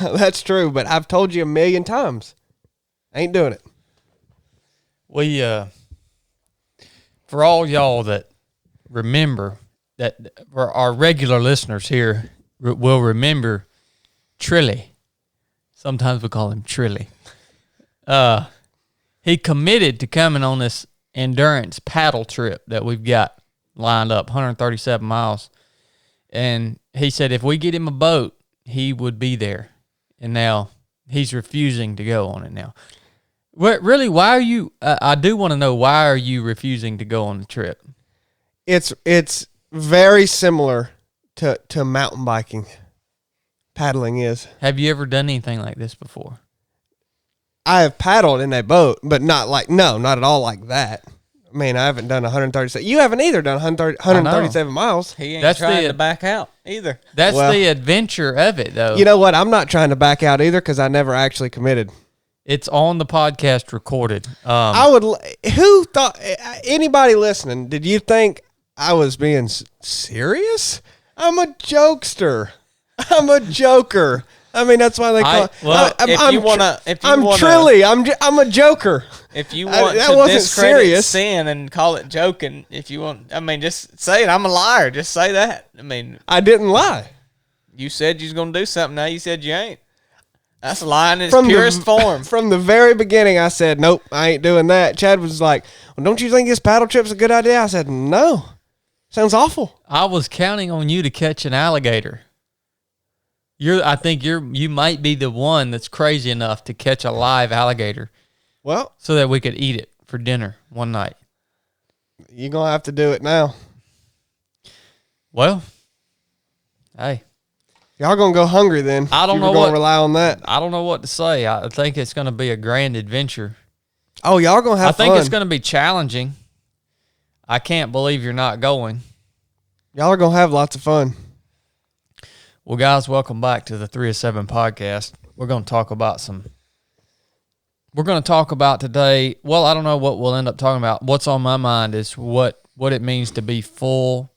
That's true, but I've told you a million times. I ain't doing it. We, for all y'all that remember, that for our regular listeners here will remember Trilly. Sometimes we call him Trilly. He committed to coming on this endurance paddle trip that we've got lined up, 137 miles. And he said if we get him a boat, he would be there. And now he's refusing to go on it now. Really, why are you, I do want to know, why are you refusing to go on the trip? It's very similar to mountain biking. Paddling is. Have you ever done anything like this before? I have paddled in a boat, but not at all like that. I mean, I haven't done 137. You haven't either done 137 miles. He ain't trying to back out either. That's the adventure of it, though. You know what? I'm not trying to back out either because I never actually committed. It's on the podcast recorded. Who thought, anybody listening, did you think I was being serious? I'm a jokester. I'm a joker. I mean, that's why they call it. Well, I'm Trilly. I'm a joker. If you want to discredit sin and call it joking, if you want, I mean, just say it. I'm a liar. Just say that. I mean, I didn't lie. You said you was going to do something. Now you said you ain't. That's lying in its purest form. From the very beginning, I said, nope, I ain't doing that. Chad was like, well, don't you think this paddle trip's a good idea? I said, no. Sounds awful. I was counting on you to catch an alligator. I think you might be the one that's crazy enough to catch a live alligator. Well, so that we could eat it for dinner one night. You're going to have to do it now. Well, hey. Y'all going to go hungry then. I don't know what. Going to rely on that. I don't know what to say. I think it's going to be a grand adventure. Oh, y'all going to have fun. I think it's going to be challenging. I can't believe you're not going. Y'all are going to have lots of fun. Well, guys, welcome back to the 3 of 7 podcast. We're going to talk about today, well, I don't know what we'll end up talking about. What's on my mind is what it means to be full,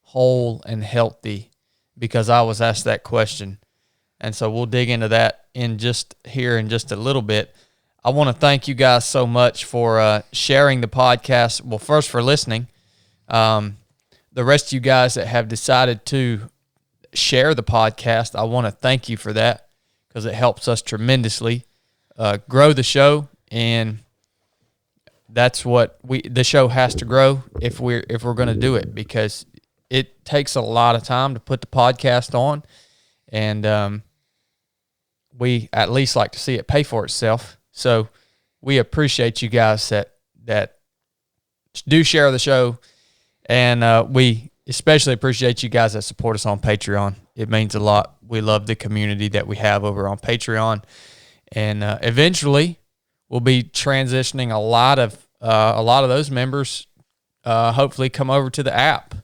whole, and healthy, because I was asked that question. And so we'll dig into that in just a little bit. I want to thank you guys so much for sharing the podcast. Well, first for listening. The rest of you guys that have decided to share the podcast, I want to thank you for that because it helps us tremendously grow the show, and that's what the show has to grow if we're going to do it, because it takes a lot of time to put the podcast on, and we at least like to see it pay for itself. So we appreciate you guys that do share the show, and we especially appreciate you guys that support us on Patreon. It means a lot. We love the community that we have over on Patreon, and eventually we'll be transitioning a lot of those members. Hopefully, come over to the app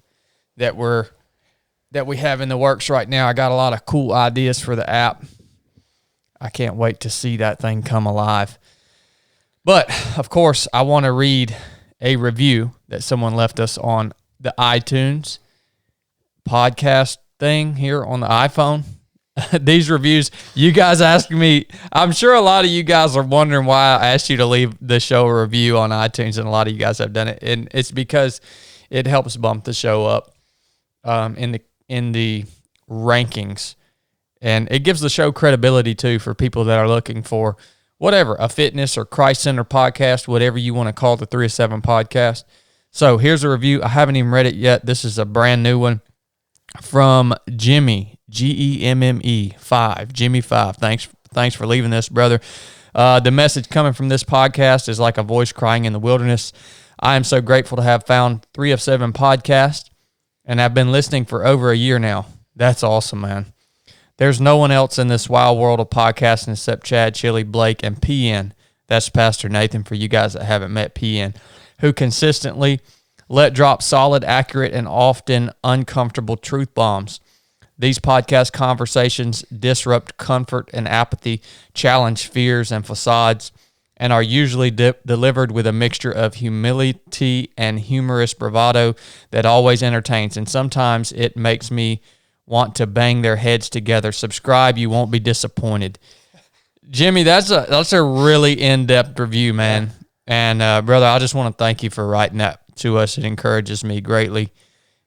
that we have in the works right now. I got a lot of cool ideas for the app. I can't wait to see that thing come alive. But of course, I want to read a review that someone left us on the iTunes podcast thing here on the iPhone. These reviews, you guys asking me, I'm sure a lot of you guys are wondering why I asked you to leave the show a review on iTunes, and a lot of you guys have done it. And it's because it helps bump the show up in the rankings. And it gives the show credibility too for people that are looking for whatever, a fitness or Christ-centered podcast, whatever you want to call the 3 of 7 podcast. So here's a review. I haven't even read it yet. This is a brand new one from Jimmy, Gemme 5. Jimmy 5. Thanks for leaving this, brother. The message coming from this podcast is like a voice crying in the wilderness. I am so grateful to have found 3 of 7 podcast, and I've been listening for over a year now. That's awesome, man. There's no one else in this wild world of podcasting except Chad, Chili, Blake, and PN. That's Pastor Nathan for you guys that haven't met PN, who consistently let drop solid, accurate, and often uncomfortable truth bombs. These podcast conversations disrupt comfort and apathy, challenge fears and facades, and are usually delivered with a mixture of humility and humorous bravado that always entertains. And sometimes it makes me want to bang their heads together. Subscribe, you won't be disappointed. Jimmy, that's a really in-depth review, man. And brother, I just want to thank you for writing that to us. It encourages me greatly,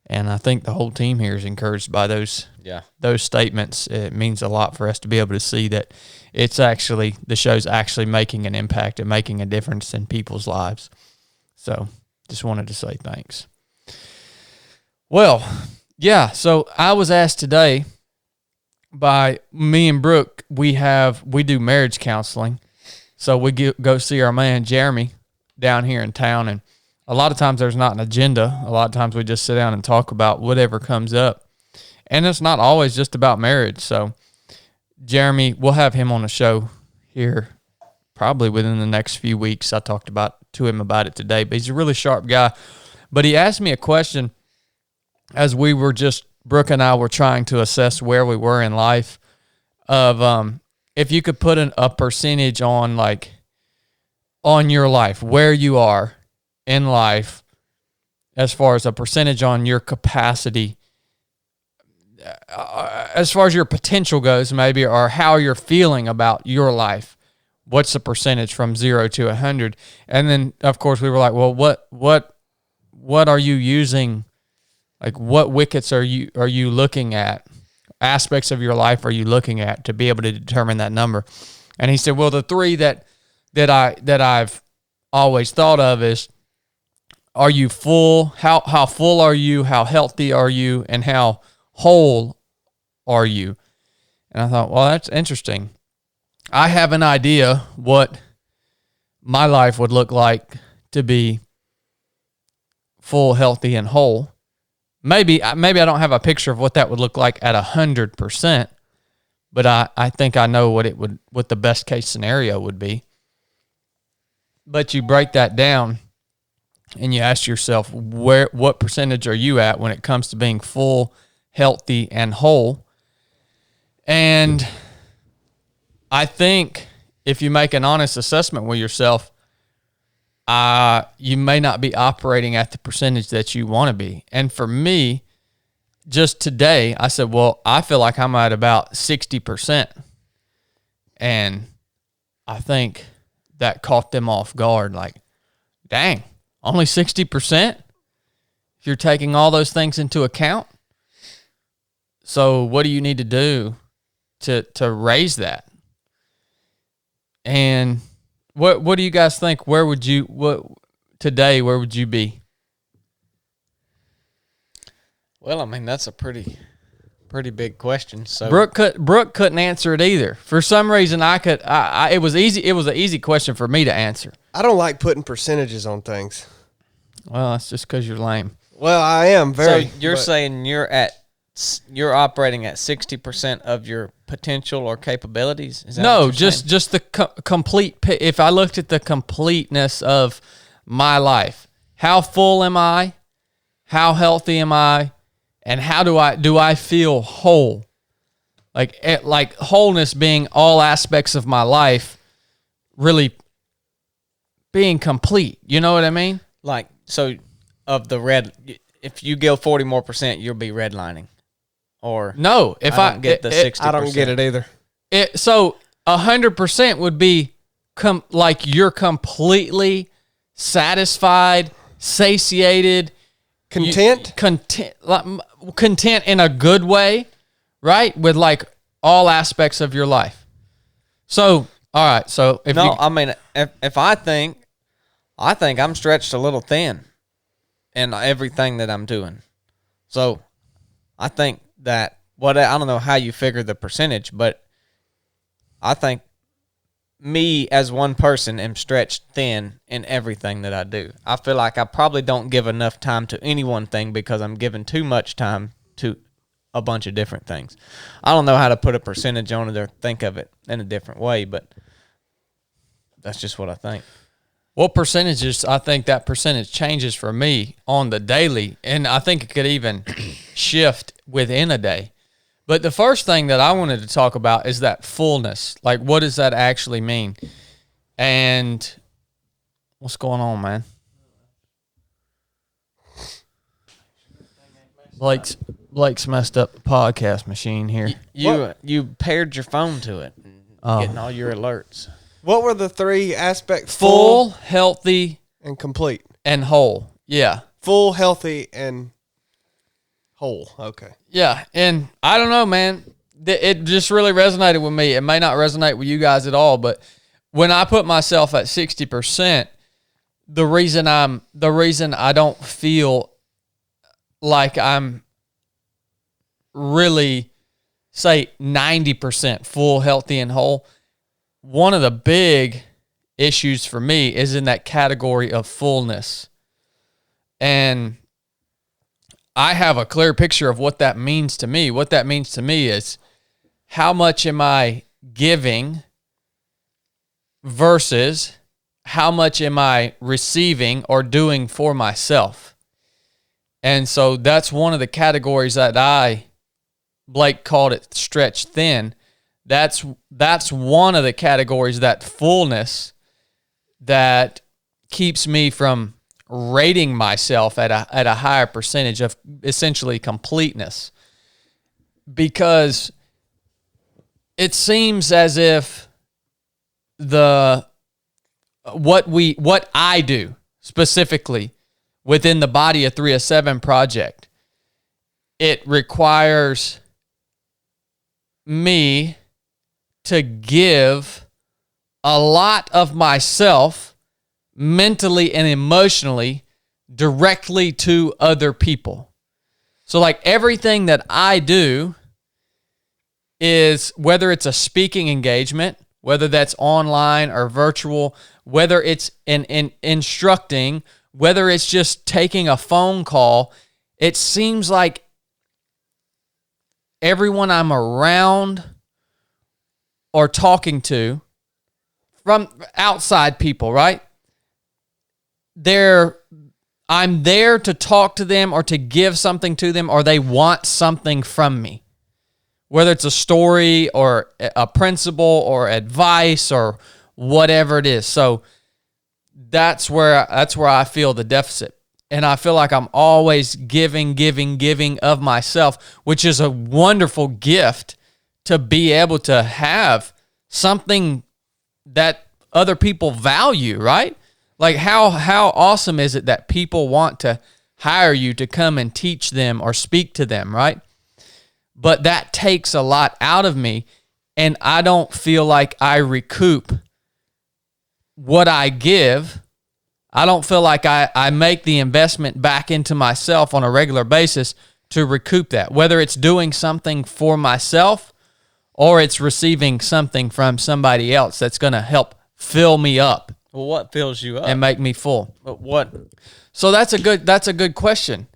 and I think the whole team here is encouraged by those statements. It means a lot for us to be able to see that the show's actually making an impact and making a difference in people's lives. So, just wanted to say thanks. Well, yeah. So I was asked today by me and Brooke. We do marriage counseling. So we go see our man Jeremy down here in town, and a lot of times there's not an agenda. A lot of times we just sit down and talk about whatever comes up, and it's not always just about marriage. So Jeremy, we'll have him on the show here probably within the next few weeks. I talked to him about it today, but he's a really sharp guy. But he asked me a question as Brooke and I were trying to assess where we were in life of if you could put a percentage on your life, where you are in life as far as a percentage on your capacity, as far as your potential goes maybe, or how you're feeling about your life. What's the percentage from 0 to 100? And then, of course, we were like, well, what are you using? Like, what wickets are you looking at? Aspects of your life are you looking at to be able to determine that number? And he said, well, the three that I've always thought of is, are you full? How full are you? How healthy are you? And how whole are you? And I thought, well, that's interesting. I have an idea what my life would look like to be full, healthy, and whole. Maybe I don't have a picture of what that would look like at 100%, but I think I know what the best case scenario would be. But you break that down and you ask yourself, what percentage are you at when it comes to being full, healthy, and whole? And I think if you make an honest assessment with yourself, you may not be operating at the percentage that you want to be. And for me, just today, I said, well, I feel like I'm at about 60%. And I think that caught them off guard. Like, dang, only 60%? If you're taking all those things into account? So what do you need to do to raise that? And what do you guys think? Where would you be? Well, I mean, that's a pretty big question. So Brooke couldn't answer it either. For some reason, it was easy. It was an easy question for me to answer. I don't like putting percentages on things. Well, that's just because you're lame. Well, I am very. So you're saying you're operating at 60% of your potential or capabilities? Is that no, just the complete. If I looked at the completeness of my life, how full am I? How healthy am I? And how do I feel whole? Like wholeness being all aspects of my life, really being complete. You know what I mean? Like, so of the red, if you go 40% more, you'll be redlining. Or no, if I don't get the 60%. I don't get it either. So 100% would be like you're completely satisfied, satiated, content in a good way, right? With like all aspects of your life. So, all right. So if I think I'm stretched a little thin in everything that I'm doing. So I think that I don't know how you figure the percentage, but I think me as one person am stretched thin in everything that I do. I feel like I probably don't give enough time to any one thing because I'm giving too much time to a bunch of different things. I don't know how to put a percentage on it or think of it in a different way, but that's just what I think. What percentages? I think that percentage changes for me on the daily, and I think it could even shift within a day. But the first thing that I wanted to talk about is that fullness. Like, what does that actually mean? And what's going on, man? Blake's messed up the podcast machine here. You paired your phone to it, getting all your alerts. What were the three aspects? Full, healthy, and complete. and whole. Yeah. Full, healthy, and whole. Okay. Yeah. And I don't know, man. It just really resonated with me. It may not resonate with you guys at all, but when I put myself at 60%, the reason I don't feel like I'm really, say, 90% full, healthy, and whole, one of the big issues for me is in that category of fullness. And I have a clear picture of what that means to me. What that means to me is how much am I giving versus how much am I receiving or doing for myself. And so that's one of the categories that Blake called it stretched thin. That's one of the categories, that fullness, that keeps me from rating myself at a higher percentage of essentially completeness. Because it seems as if what I do specifically within the body of 3 of 7 project, it requires me to give a lot of myself mentally and emotionally directly to other people. So like everything that I do is, whether it's a speaking engagement, whether that's online or virtual, whether it's in instructing, whether it's just taking a phone call, it seems like everyone I'm around or talking to from outside people, right? I'm there to talk to them or to give something to them, or they want something from me. Whether it's a story or a principle or advice or whatever it is. So that's where I feel the deficit. And I feel like I'm always giving of myself, which is a wonderful gift to be able to have something that other people value, right? Like how awesome is it that people want to hire you to come and teach them or speak to them, right? But that takes a lot out of me, and I don't feel like I recoup what I give. I don't feel like I make the investment back into myself on a regular basis to recoup that, whether it's doing something for myself or it's receiving something from somebody else that's going to help fill me up. Well, what fills you up? And make me full. But what? So that's a good question.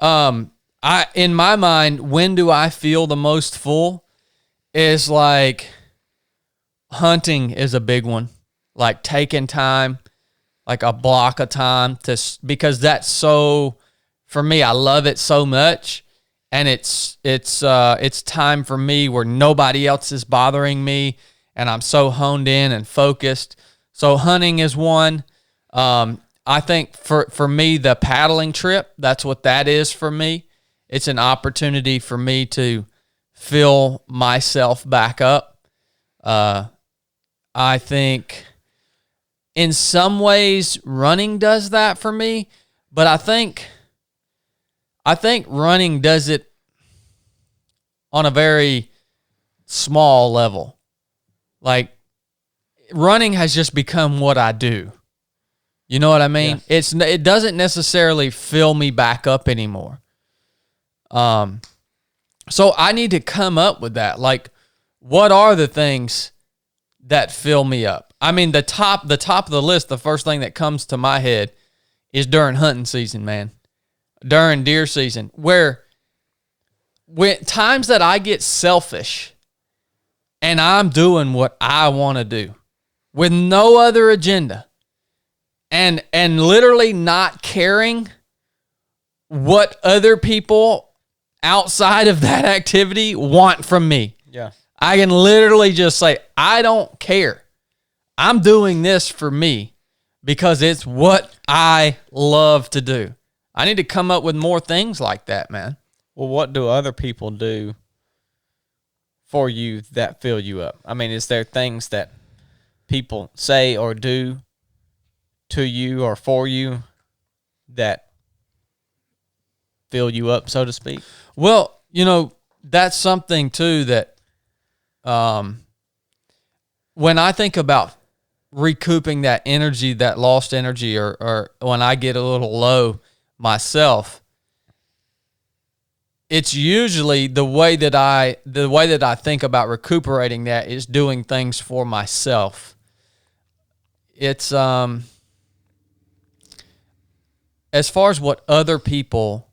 In my mind, when do I feel the most full is like hunting is a big one. Like taking time, like a block of time because that's so, for me, I love it so much. And it's time for me where nobody else is bothering me and I'm so honed in and focused. So hunting is one. I think for me, the paddling trip, that's what that is for me. It's an opportunity for me to fill myself back up. I think in some ways running does that for me, but I think running does it on a very small level. Like running has just become what I do. You know what I mean? Yeah. It doesn't necessarily fill me back up anymore. So I need to come up with that. Like, what are the things that fill me up? I mean, the top of the list, the first thing that comes to my head is during hunting season, man. During deer season, when times that I get selfish and I'm doing what I want to do with no other agenda and literally not caring what other people outside of that activity want from me. Yeah. I can literally just say, I don't care. I'm doing this for me because it's what I love to do. I need to come up with more things like that, man. Well, what do other people do for you that fill you up? I mean, is there things that people say or do to you or for you that fill you up, so to speak? Well, that's something too that when I think about recouping that energy, that lost energy, or when I get a little low myself, it's usually the way that I think about recuperating that is doing things for myself. It's as far as what other people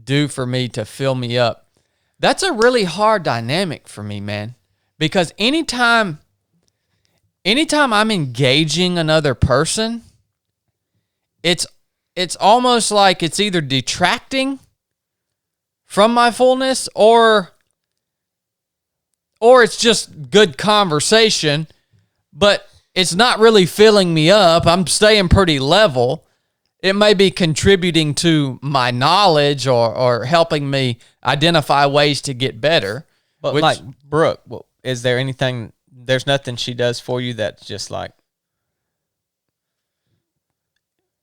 do for me to fill me up, that's a really hard dynamic for me, man. Because anytime I'm engaging another person, it's almost like it's either detracting from my fullness or it's just good conversation, but it's not really filling me up. I'm staying pretty level. It may be contributing to my knowledge or helping me identify ways to get better. But like Brooke, is there anything, there's nothing she does for you that just like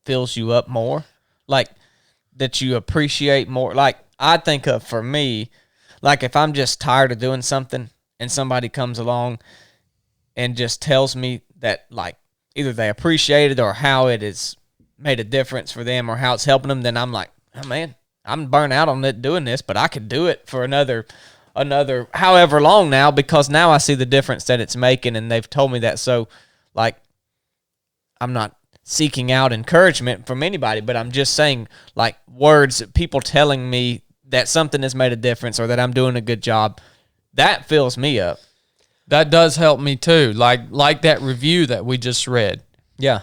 fills you up more? Like that you appreciate more? Like I think of, for me, like if I'm just tired of doing something and somebody comes along and just tells me that like either they appreciate it or how it has made a difference for them or how it's helping them, then I'm like, oh man, I'm burnt out on it doing this, but I could do it for another however long now, because now I see the difference that it's making and they've told me that. So like I'm not seeking out encouragement from anybody, but I'm just saying like words, people telling me that something has made a difference or that I'm doing a good job, that fills me up. That does help me too. Like that review that we just read. Yeah.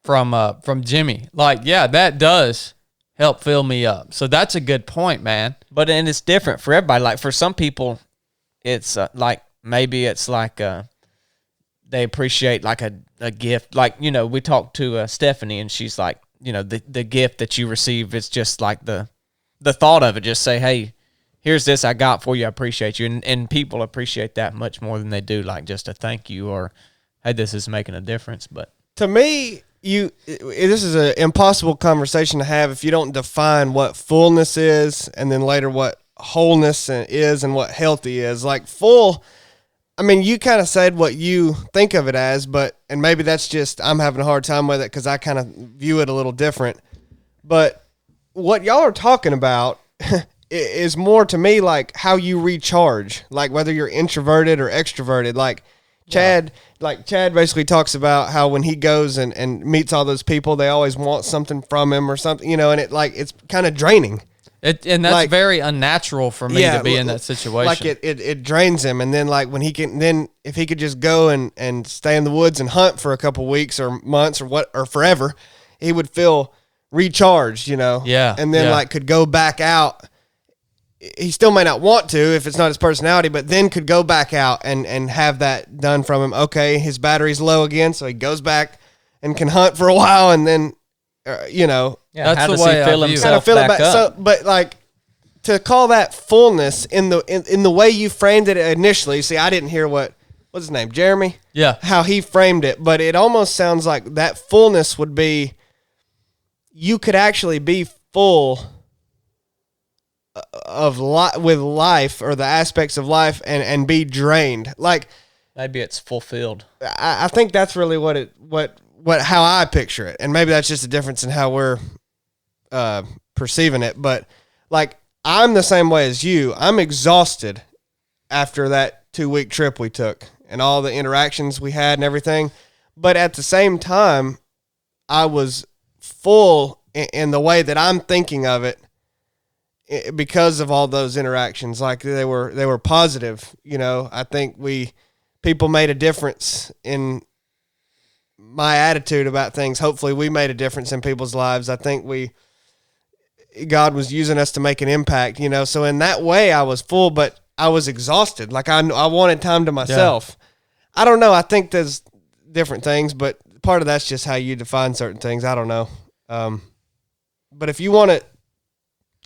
From Jimmy. Like, yeah, that does help fill me up. So that's a good point, man. But and it's different for everybody. Like for some people, it's like maybe it's like they appreciate like a gift. Like, we talked to Stephanie and she's like, the gift that you receive is just like the thought of it. Just say, hey, here's this I got for you. I appreciate you. And people appreciate that much more than they do like just a thank you or, hey, this is making a difference. But to me, this is an impossible conversation to have if you don't define what fullness is and then later what wholeness is and what healthy is. Like full, I mean, you kind of said what you think of it as, and maybe that's just I'm having a hard time with it because I kind of view it a little different. But what y'all are talking about is more to me like how you recharge, like whether you're introverted or extroverted. Like Chad basically talks about how when he goes and meets all those people, they always want something from him or something, and it's kind of draining. And that's very unnatural for me to be in that situation. Like it drains him. And then like when if he could just go and stay in the woods and hunt for a couple weeks or months or forever, he would feel recharged, Yeah. And then could go back out. He still may not want to if it's not his personality, but then could go back out and have that done from him. Okay, his battery's low again, so he goes back and can hunt for a while, and then, yeah, that's how the does way he I fill view it. himself feel back up? So, but like to call that fullness in the way you framed it initially. See, I didn't hear what's his name, Jeremy. Yeah, how he framed it, but it almost sounds like that fullness would be you could actually be full of with life or the aspects of life and be drained. Like maybe it's fulfilled. I think that's really how I picture it, and maybe that's just a difference in how we're perceiving it. But like I'm the same way as you. I'm exhausted after that 2-week trip we took and all the interactions we had and everything. But at the same time, I was full in the way that I'm thinking of it. Because of all those interactions, like they were positive, I think people made a difference in my attitude about things. Hopefully we made a difference in people's lives. I think God was using us to make an impact, so in that way I was full, but I was exhausted. Like I wanted time to myself. Yeah. I don't know. I think there's different things, but part of that's just how you define certain things. I don't know. But if you want to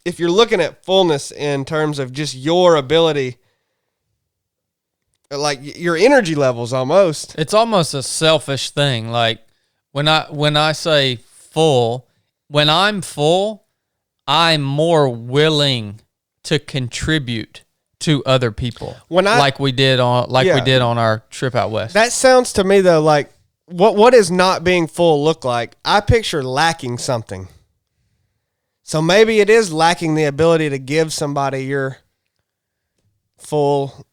if you're looking at fullness in terms of just your ability, like your energy levels almost. It's almost a selfish thing. Like when I say full, when I'm full, I'm more willing to contribute to other people. Like we did on our trip out west. That sounds to me though like what does not being full look like? I picture lacking something. So maybe it is lacking the ability to give somebody your full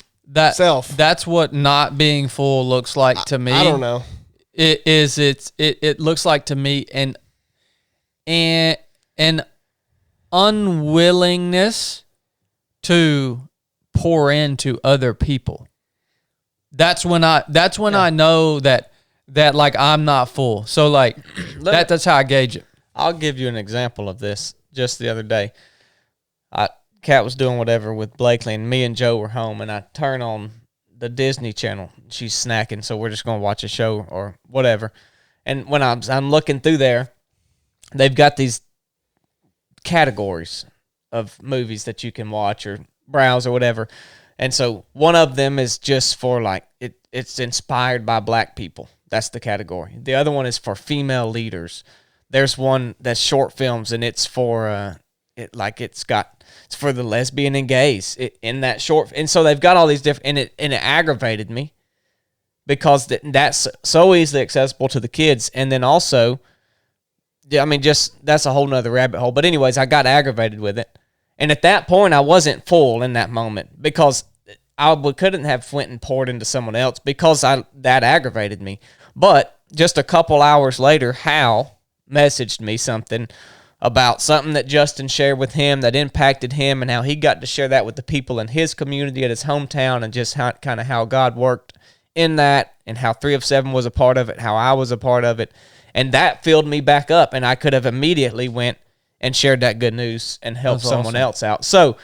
self. That's what not being full looks like to me. I don't know. It looks like to me an unwillingness to pour into other people. That's when I know that like I'm not full. So like that's how I gauge it. I'll give you an example of this. Just the other day, Kat was doing whatever with Blakely, and me and Joe were home, and I turn on the Disney Channel. She's snacking, so we're just going to watch a show or whatever. And when I'm looking through there, they've got these categories of movies that you can watch or browse or whatever. And so one of them is just for like it's inspired by black people. That's the category. The other one is for female leaders. There's one that's short films, and it's for it's for the lesbian and gays in that short. And so they've got all these different, and it aggravated me because that's so easily accessible to the kids. And then also, yeah, I mean, just that's a whole nother rabbit hole. But anyways, I got aggravated with it, and at that point, I wasn't full in that moment because I couldn't have went and poured into someone else because that aggravated me. But just a couple hours later, Hal messaged me something about something that Justin shared with him that impacted him and how he got to share that with the people in his community at his hometown and just how God worked in that and how 3 of 7 was a part of it, how I was a part of it. And that filled me back up, and I could have immediately went and shared that good news and helped someone else out. So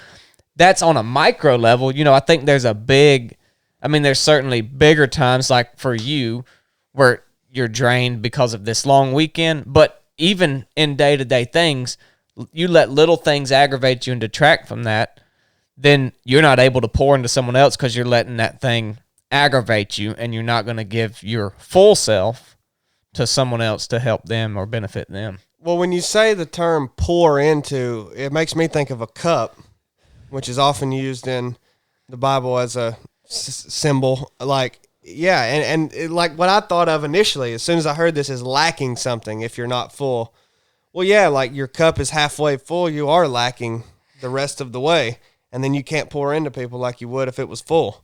that's on a micro level. You know, I think there's there's certainly bigger times like for you where you're drained because of this long weekend, but even in day-to-day things, you let little things aggravate you and detract from that, then you're not able to pour into someone else because you're letting that thing aggravate you, and you're not going to give your full self to someone else to help them or benefit them. Well, when you say the term pour into, it makes me think of a cup, which is often used in the Bible as a symbol, like, yeah, and like what I thought of initially, as soon as I heard this, is lacking something if you're not full. Well, yeah, like your cup is halfway full, you are lacking the rest of the way, and then you can't pour into people like you would if it was full.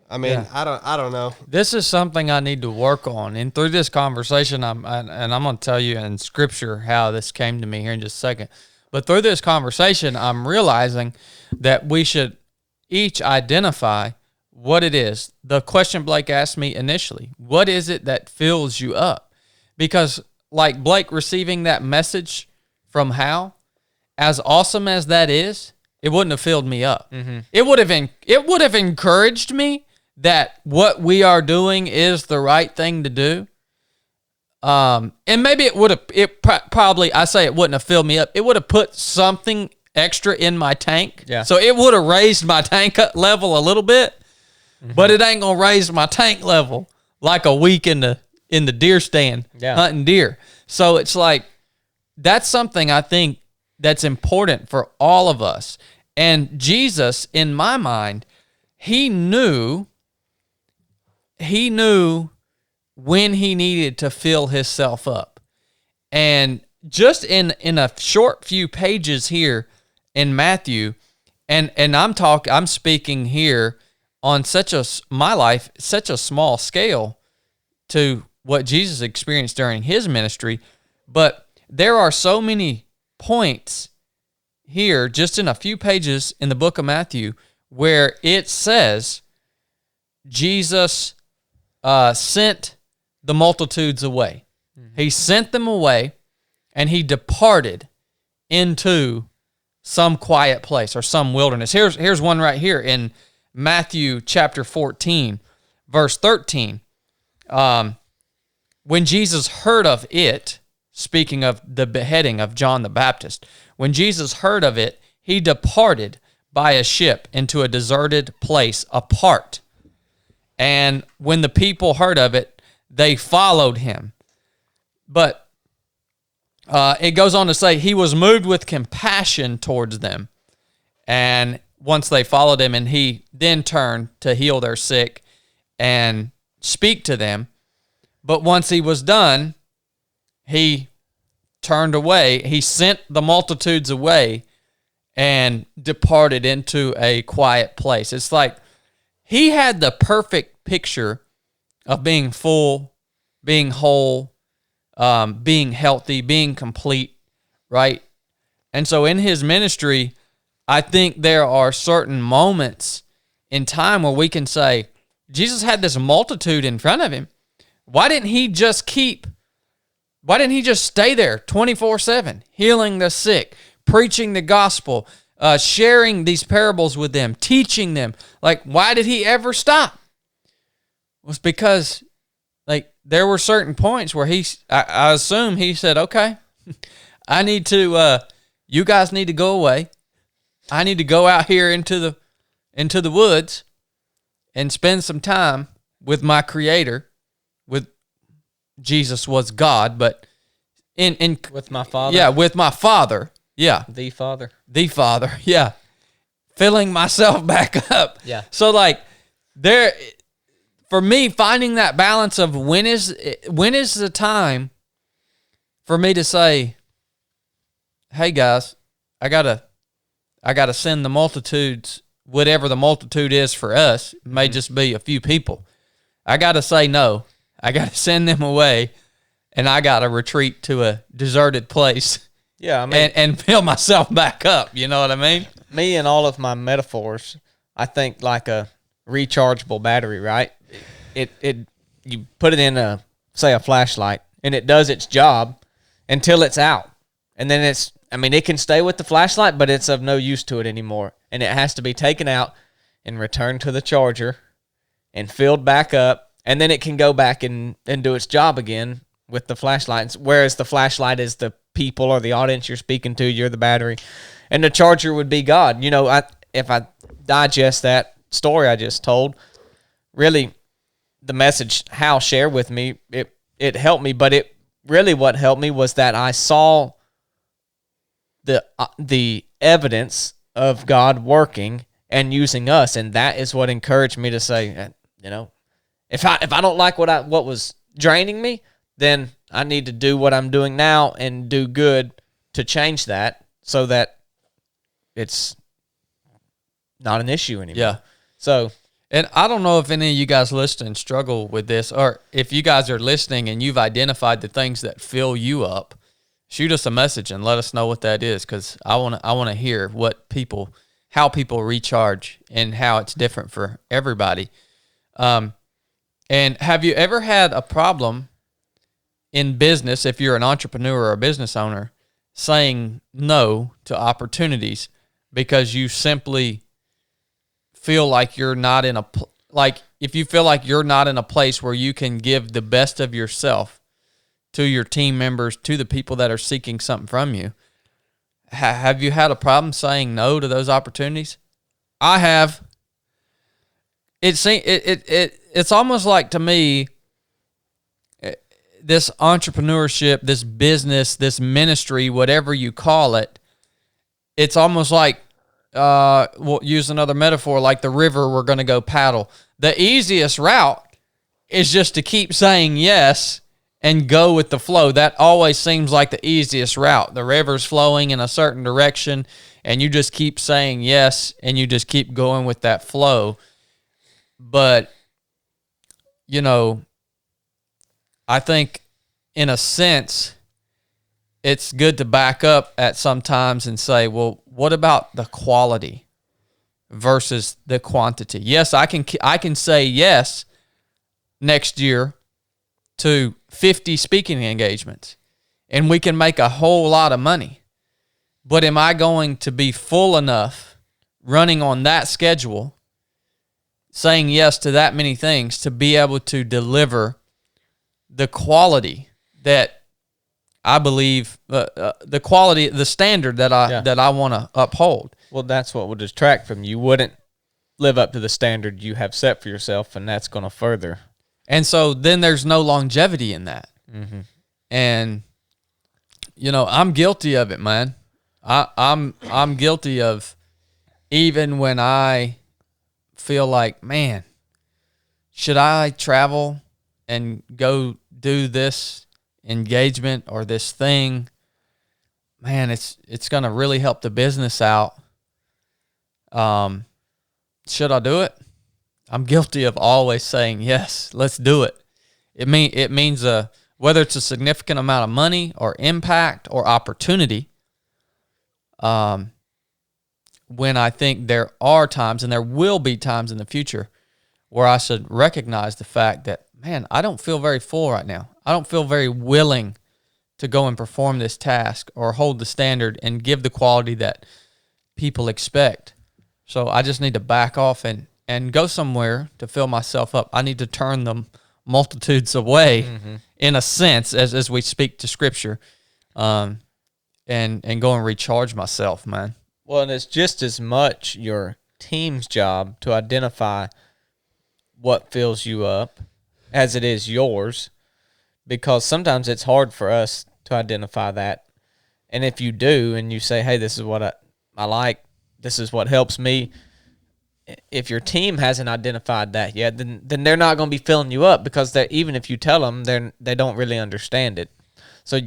I mean, yeah. I don't know. This is something I need to work on, and through this conversation, I'm going to tell you in Scripture how this came to me here in just a second. But through this conversation, I'm realizing that we should each identify what it is. The question Blake asked me initially, what is it that fills you up? Because like Blake receiving that message from Hal, as awesome as that is, it wouldn't have filled me up. Mm-hmm. It would have encouraged me that what we are doing is the right thing to do. And maybe it would have, probably, I say it wouldn't have filled me up. It would have put something extra in my tank. Yeah. So it would have raised my tank level a little bit. But it ain't gonna raise my tank level like a week in the deer stand hunting deer. So it's like that's something I think that's important for all of us. And Jesus, in my mind, he knew when he needed to fill himself up. And just in a short few pages here in Matthew, and I'm speaking here on such a small scale to what Jesus experienced during his ministry, but there are so many points here just in a few pages in the book of Matthew where it says Jesus sent the multitudes away. Mm-hmm. He sent them away, and he departed into some quiet place or some wilderness. Here's one right here in Matthew chapter 14, verse 13. When Jesus heard of it, speaking of the beheading of John the Baptist. When Jesus heard of it, he departed by a ship into a deserted place apart. And when the people heard of it, they followed him. But it goes on to say he was moved with compassion towards them. And once they followed him, and he then turned to heal their sick and speak to them. But once he was done, he turned away. He sent the multitudes away and departed into a quiet place. It's like he had the perfect picture of being full, being whole, being healthy, being complete, right? And so in his ministry, I think there are certain moments in time where we can say, Jesus had this multitude in front of him. Why didn't he just stay there 24/7, healing the sick, preaching the gospel, sharing these parables with them, teaching them? Like, why did he ever stop? It was because, like, there were certain points where I assume he said, okay, I need to, you guys need to go away. I need to go out here into the woods and spend some time with my Creator. With Jesus was God, but with my Father. Yeah, with my Father. Yeah. The Father. The Father. Yeah. Filling myself back up. Yeah. So like for me, finding that balance of when is the time for me to say, hey guys, I gotta send the multitudes, whatever the multitude is for us. It may just be a few people. I gotta say no. I gotta send them away, and I gotta retreat to a deserted place. Yeah, I mean, and fill myself back up. You know what I mean? Me and all of my metaphors, I think like a rechargeable battery, right? You put it in a flashlight, and it does its job until it's out, and then it can stay with the flashlight, but it's of no use to it anymore, and it has to be taken out and returned to the charger and filled back up, and then it can go back and do its job again with the flashlight. Whereas the flashlight is the people or the audience you're speaking to, you're the battery, and the charger would be God. You know, if I digest that story I just told, really, the message Hal shared with me, it helped me, but it really what helped me was that I saw the evidence of God working and using us, and that is what encouraged me to say, you know, if I don't like what was draining me, then I need to do what I'm doing now and do good to change that so that it's not an issue anymore. Yeah. So, and I don't know if any of you guys listening struggle with this, or if you guys are listening and you've identified the things that fill you up, shoot us a message and let us know what that is, because I want to hear how people recharge and how it's different for everybody. And have you ever had a problem in business, if you're an entrepreneur or a business owner, saying no to opportunities because you simply feel like you're not in if you feel like you're not in a place where you can give the best of yourself to your team members, to the people that are seeking something from you? Have you had a problem saying no to those opportunities? I have. It's almost like, to me, this entrepreneurship, this business, this ministry, whatever you call it, it's almost like, we'll use another metaphor, like the river we're going to go paddle. The easiest route is just to keep saying yes and go with the flow. That always seems like the easiest route. The river's flowing in a certain direction, and you just keep saying yes, and you just keep going with that flow. But, you know, I think in a sense, it's good to back up at some times and say, well, what about the quality versus the quantity? Yes, I can say yes next year to 50 speaking engagements, and we can make a whole lot of money. But am I going to be full enough running on that schedule, saying yes to that many things, to be able to deliver the quality that I believe the quality, the standard that I want to uphold. Well, that's what will distract from you. You wouldn't live up to the standard you have set for yourself, and that's going to further. And so then there's no longevity in that. Mm-hmm. And I'm guilty of it, man. I'm guilty of, even when I feel like, man, should I travel and go do this engagement or this thing? Man, it's going to really help the business out. Should I do it? I'm guilty of always saying, yes, let's do it. It means whether it's a significant amount of money or impact or opportunity. When I think there are times, and there will be times in the future, where I should recognize the fact that, man, I don't feel very full right now. I don't feel very willing to go and perform this task or hold the standard and give the quality that people expect. So I just need to back off and go somewhere to fill myself up. I need to turn the multitudes away, in a sense, as we speak to Scripture, and go and recharge myself, man. Well, and it's just as much your team's job to identify what fills you up as it is yours, because sometimes it's hard for us to identify that. And if you do, and you say, hey, this is what I like, this is what helps me, if your team hasn't identified that yet, then they're not going to be filling you up, because even if you tell them, they don't really understand it. So,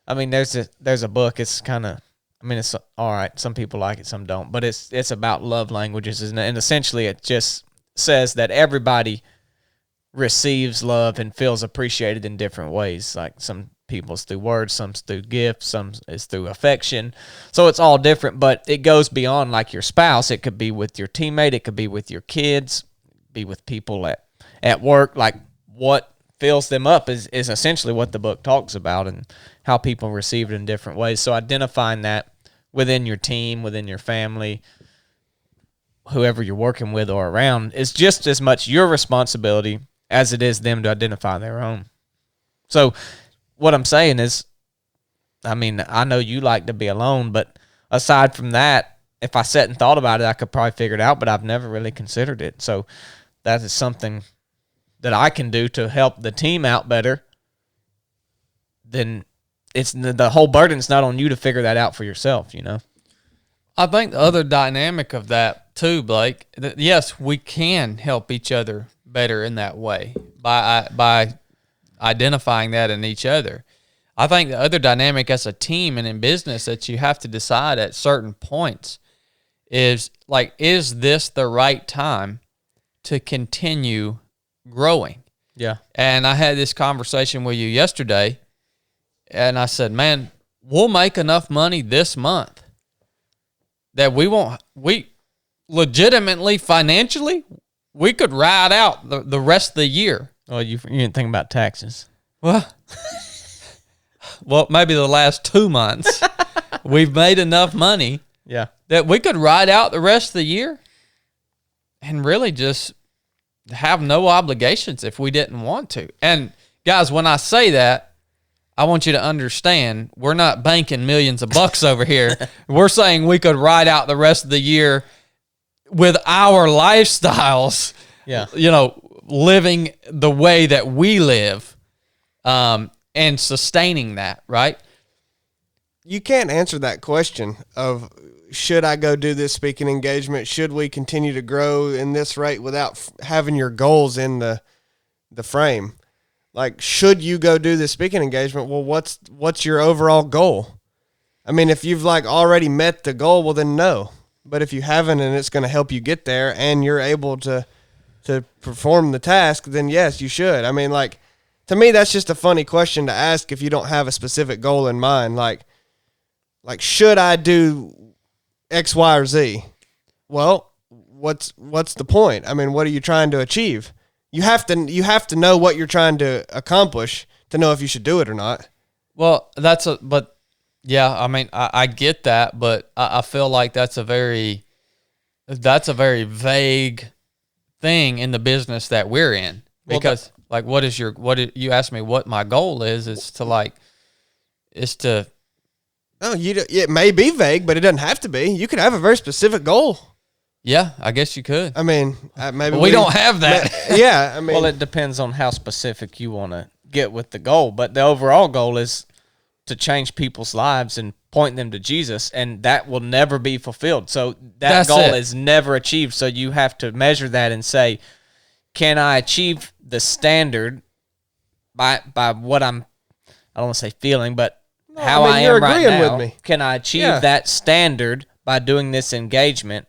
I mean, there's a book. It's kind of, I mean, it's all right. Some people like it, some don't. But it's about love languages, isn't it? And essentially, it just says that everybody receives love and feels appreciated in different ways. Like some people it's through words, some it's through gifts, some it's through affection. So it's all different, but it goes beyond like your spouse. It could be with your teammate. It could be with your kids, be with people at work. Like what fills them up is essentially what the book talks about, and how people receive it in different ways. So identifying that within your team, within your family, whoever you're working with or around, is just as much your responsibility as it is them to identify their own. So what I'm saying is, I mean, I know you like to be alone, but aside from that, if I sat and thought about it, I could probably figure it out, but I've never really considered it. So that is something that I can do to help the team out better. Then it's the whole burden's not on you to figure that out for yourself, I think the other dynamic of that too, Blake, yes, we can help each other better in that way by identifying that in each other. I think the other dynamic as a team and in business that you have to decide at certain points is this the right time to continue growing? Yeah. And I had this conversation with you yesterday, and I said, man, we'll make enough money this month that we legitimately, financially, we could ride out the rest of the year. Oh, you didn't think about taxes. Well, maybe the last 2 months, we've made enough money that we could ride out the rest of the year and really just have no obligations if we didn't want to. And guys, when I say that, I want you to understand, we're not banking millions of bucks over here. We're saying we could ride out the rest of the year with our lifestyles, living the way that we live, and sustaining that, right? You can't answer that question of, should I go do this speaking engagement? Should we continue to grow in this rate without having your goals in the frame? Like, should you go do this speaking engagement? Well, what's your overall goal? I mean, if you've already met the goal, well then no. But if you haven't and it's going to help you get there and you're able to perform the task, then yes, you should. I mean, to me, that's just a funny question to ask if you don't have a specific goal in mind. Like, should I do X, Y, or Z? Well, what's the point? I mean, what are you trying to achieve? You have to know what you're trying to accomplish to know if you should do it or not. Well, yeah, I mean, I get that, but I feel like that's a very vague thing in the business that we're in, because you asked me what my goal is to is to. Oh, it may be vague, but it doesn't have to be. You could have a very specific goal. Yeah, I guess you could. I mean, maybe we don't have that. Yeah, I mean, Well, it depends on how specific you want to get with the goal, but the overall goal is to change people's lives and point them to Jesus, and that will never be fulfilled. So that goal is never achieved. So you have to measure that and say, can I achieve the standard by what I don't want to say feeling, but how I am right now? With me. Can I achieve that standard by doing this engagement?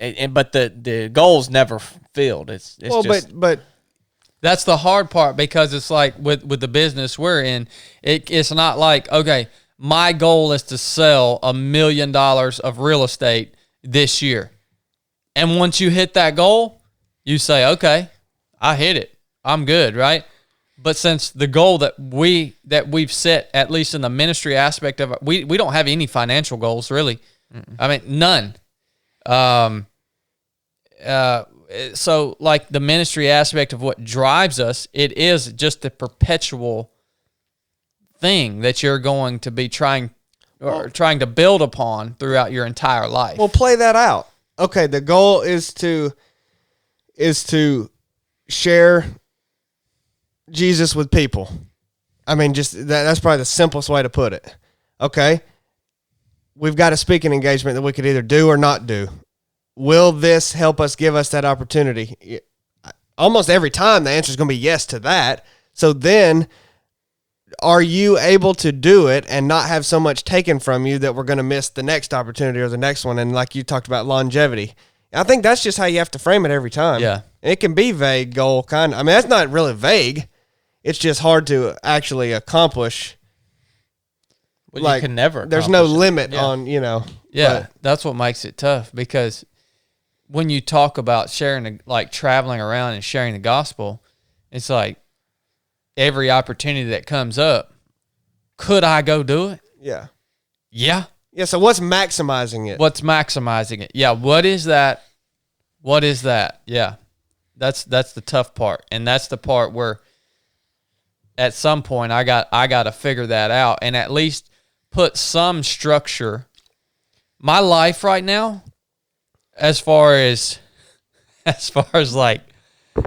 But the goal's never filled. It's well, just, but that's the hard part, because it's like with the business we're in, it's not like, okay, my goal is to sell $1 million of real estate this year. And once you hit that goal, you say, okay, I hit it. I'm good, right? But since the goal that we've set, at least in the ministry aspect of it, we don't have any financial goals, really. Mm-mm. I mean, none. So like the ministry aspect of what drives us, it is just a perpetual thing that you're going to be trying to build upon throughout your entire life. Well, play that out. Okay, the goal is to share Jesus with people. I mean, just that's probably the simplest way to put it. Okay, we've got a speaking engagement that we could either do or not do. Will this help us, give us that opportunity? Almost every time the answer is going to be yes to that. So then, are you able to do it and not have so much taken from you that we're going to miss the next opportunity or the next one? And like you talked about longevity, I think that's just how you have to frame it every time. Yeah. It can be vague goal kind of. I mean, that's not really vague. It's just hard to actually accomplish. Well, like, you can never. There's no limit on, Yeah, but that's what makes it tough, because when you talk about sharing, like traveling around and sharing the gospel, it's like every opportunity that comes up, could I go do it? Yeah. Yeah. Yeah, so what's maximizing it? What's maximizing it? Yeah, what is that? What is that? Yeah. That's the tough part. And that's the part where at some point I got to figure that out and at least put some structure. My life right now, as far as like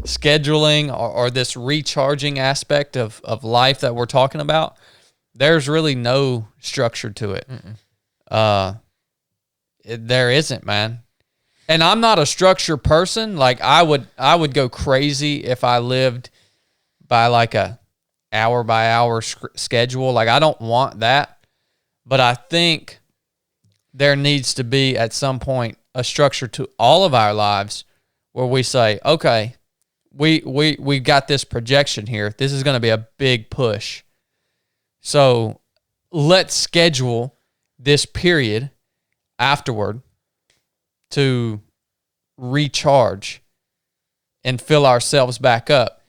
scheduling or this recharging aspect of life that we're talking about, there's really no structure to it. There isn't, man. And I'm not a structure person. Like I would go crazy if I lived by like a hour by hour schedule. Like I don't want that, but I think there needs to be at some point a structure to all of our lives where we say, okay, we got this projection here. This is going to be a big push. So let's schedule this period afterward to recharge and fill ourselves back up,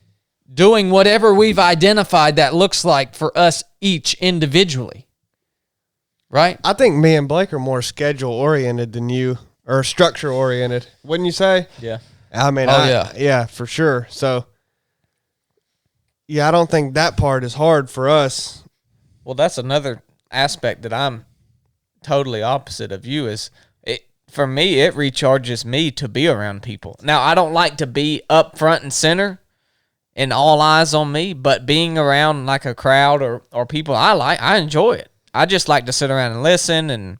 doing whatever we've identified that looks like for us each individually. Right? I think me and Blake are more schedule oriented than you, or structure oriented. Wouldn't you say? Yeah. I mean, yeah, for sure. So, yeah, I don't think that part is hard for us. Well, that's another aspect that I'm totally opposite of you. Is it for me? It recharges me to be around people. Now, I don't like to be up front and center and all eyes on me, but being around like a crowd or people I enjoy it. I just like to sit around and listen,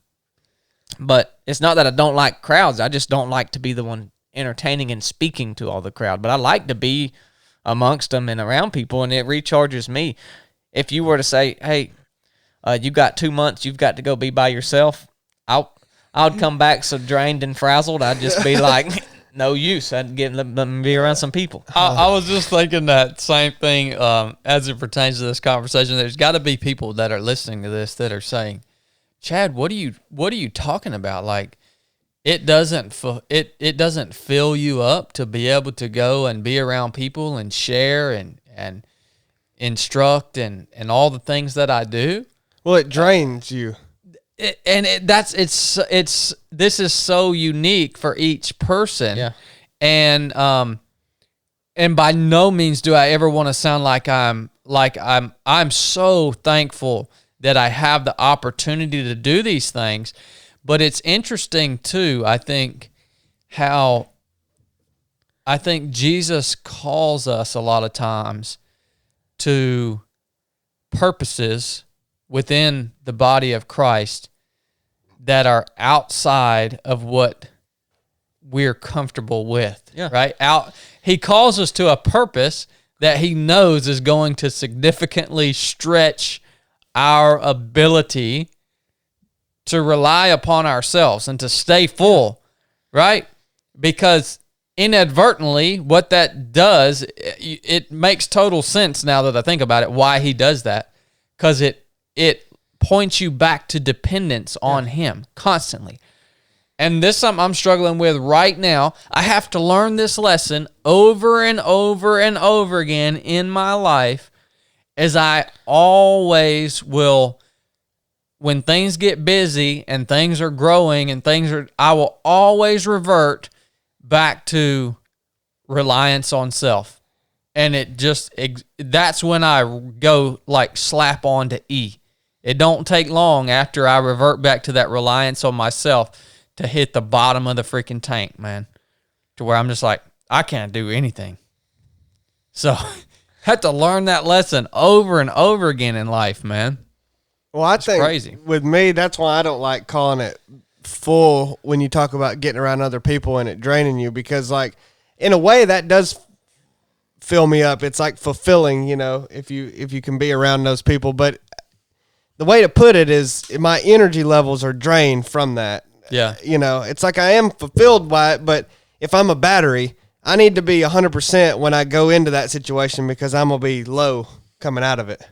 but it's not that I don't like crowds. I just don't like to be the one entertaining and speaking to all the crowd. But I like to be amongst them and around people, and it recharges me. If you were to say, hey, you got 2 months, you've got to go be by yourself, I'd come back so drained and frazzled, I'd just be like, no use. I'd let me be around some people. I was just thinking that same thing as it pertains to this conversation. There's got to be people that are listening to this that are saying, Chad, what are you talking about? Like, it doesn't fill you up to be able to go and be around people and share and instruct and all the things that I do. Well, it drains you. This is so unique for each person. Yeah. And by no means do I ever want to sound like I'm like I'm so thankful that I have the opportunity to do these things. But it's interesting too, I think Jesus calls us a lot of times to purposes within the body of Christ that are outside of what we're comfortable with, right? He calls us to a purpose that he knows is going to significantly stretch our ability to rely upon ourselves and to stay full, right? Because inadvertently, what that does, it makes total sense now that I think about it, why he does that. Because it points you back to dependence on him constantly. And this is something I'm struggling with right now. I have to learn this lesson over and over and over again in my life, as I always will, when things get busy and things are growing and I will always revert back to reliance on self. And that's when I go like slap on to E. It don't take long after I revert back to that reliance on myself to hit the bottom of the freaking tank, man. To where I'm just like, I can't do anything. So I have to learn that lesson over and over again in life, man. Well, I think crazy. With me, that's why I don't like calling it full when you talk about getting around other people and it draining you, because like in a way that does fill me up. It's like fulfilling, if you can be around those people. But the way to put it is my energy levels are drained from that. Yeah. It's like I am fulfilled by it, but if I'm a battery, I need to be 100% when I go into that situation, because I'm going to be low coming out of it.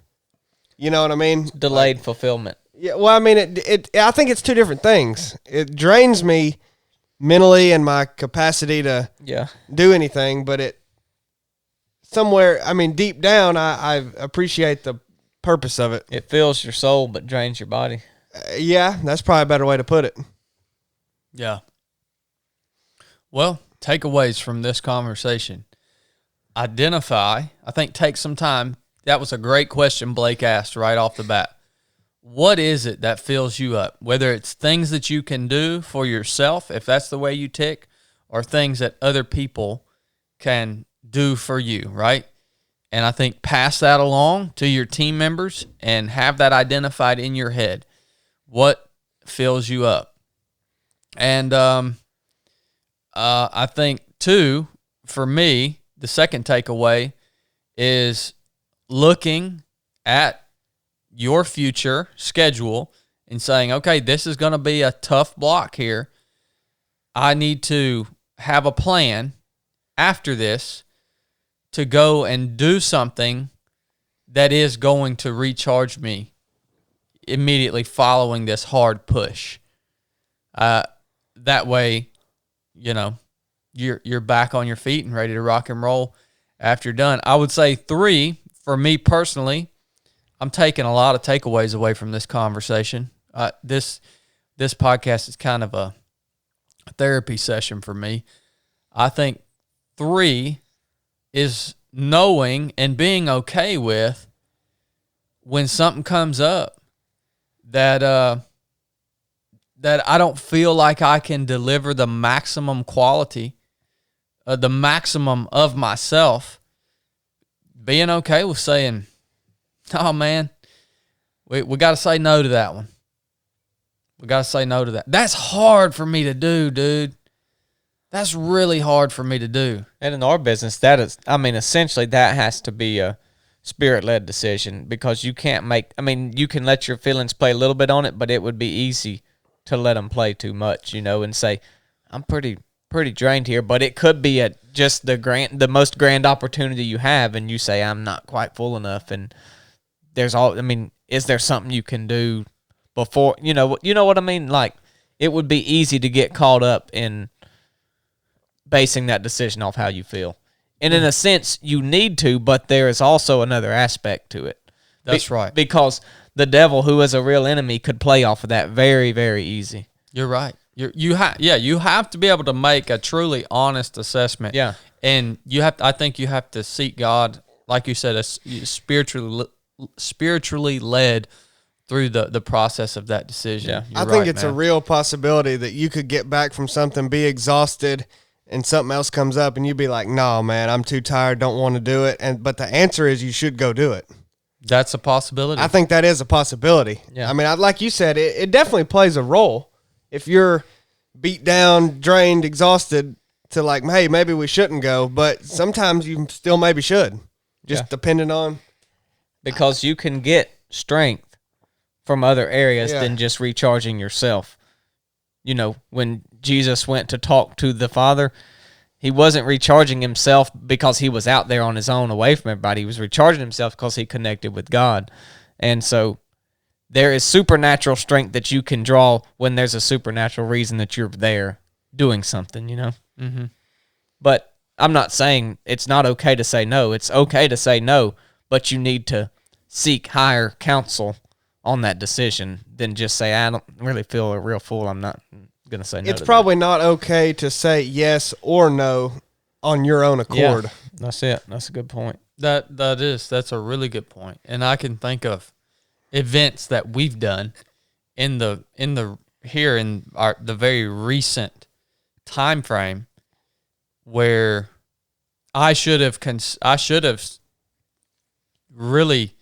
You know what I mean? Delayed fulfillment. Yeah, well, I mean, I think it's two different things. It drains me mentally and my capacity to do anything, but deep down, I appreciate the purpose of it. It fills your soul but drains your body. Yeah, that's probably a better way to put it. Yeah. Well, takeaways from this conversation. Take some time. That was a great question Blake asked right off the bat. What is it that fills you up? Whether it's things that you can do for yourself, if that's the way you tick, or things that other people can do for you, right? And I think pass that along to your team members and have that identified in your head. What fills you up? And I think, too, for me, the second takeaway is looking at your future schedule and saying, okay, this is going to be a tough block here. I need to have a plan after this to go and do something that is going to recharge me immediately following this hard push. That way, you're back on your feet and ready to rock and roll after you're done. I would say 3, for me personally, I'm taking a lot of takeaways away from this conversation. This podcast is kind of a therapy session for me. I think 3 is knowing and being okay with when something comes up that I don't feel like I can deliver the maximum quality, the maximum of myself. Being okay with saying, oh, man, we got to say no to that one. We got to say no to that. That's hard for me to do, dude. That's really hard for me to do. And in our business, essentially that has to be a spirit-led decision, because you can't you can let your feelings play a little bit on it, but it would be easy to let them play too much, and say, I'm pretty drained here, but it could be just the most grand opportunity you have, and you say, I'm not quite full enough, and is there something you can do before, you know what I mean? Like, it would be easy to get caught up in basing that decision off how you feel. And in a sense, you need to, but there is also another aspect to it. That's right. Because the devil, who is a real enemy, could play off of that very, very easy. You're right. You have to be able to make a truly honest assessment. Yeah. And I think you have to seek God like you said, spiritually led through the process of that decision. Yeah. You're I think right, it's man. a real possibility that you could get back from something, be exhausted, and something else comes up, and you'd be like, "No, man, I'm too tired, don't want to do it." But the answer is you should go do it. That's a possibility. I think that is a possibility. Yeah. I mean, like you said, it definitely plays a role. If you're beat down, drained, exhausted, to like, hey, maybe we shouldn't go, but sometimes you still maybe should, just depending on. Because you can get strength from other areas than just recharging yourself. You know, when Jesus went to talk to the Father, he wasn't recharging himself because he was out there on his own away from everybody. He was recharging himself because he connected with God. And so there is supernatural strength that you can draw when there's a supernatural reason that you're there doing something, you know? Mm-hmm. But I'm not saying it's not okay to say no. It's okay to say no, but you need to seek higher counsel on that decision than just say, I don't really feel a real fool. I'm not going to say no. It's probably not okay to say yes or no on your own accord. Yeah, that's it. That's a good point. That's a really good point. And I can think of events that we've done in the very recent time frame where I should have really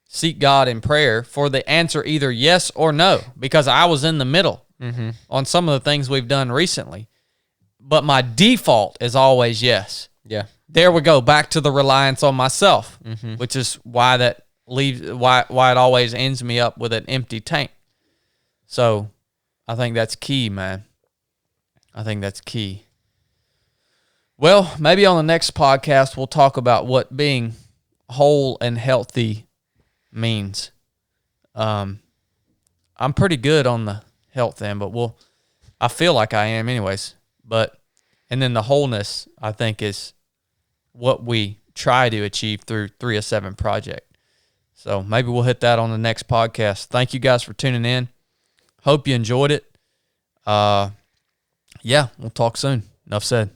seek God in prayer for the answer either yes or no, because I was in the middle on some of the things we've done recently. But my default is always yes. Yeah. There we go, back to the reliance on myself, which is why it always ends me up with an empty tank. So I think that's key, man. I think that's key. Well, maybe on the next podcast we'll talk about what being whole and healthy means. I'm pretty good on the health end, but I feel like I am anyways. And then the wholeness, I think, is what we try to achieve through 3 of 7 project. So maybe we'll hit that on the next podcast. Thank you guys for tuning in. Hope you enjoyed it. Yeah, we'll talk soon. Enough said.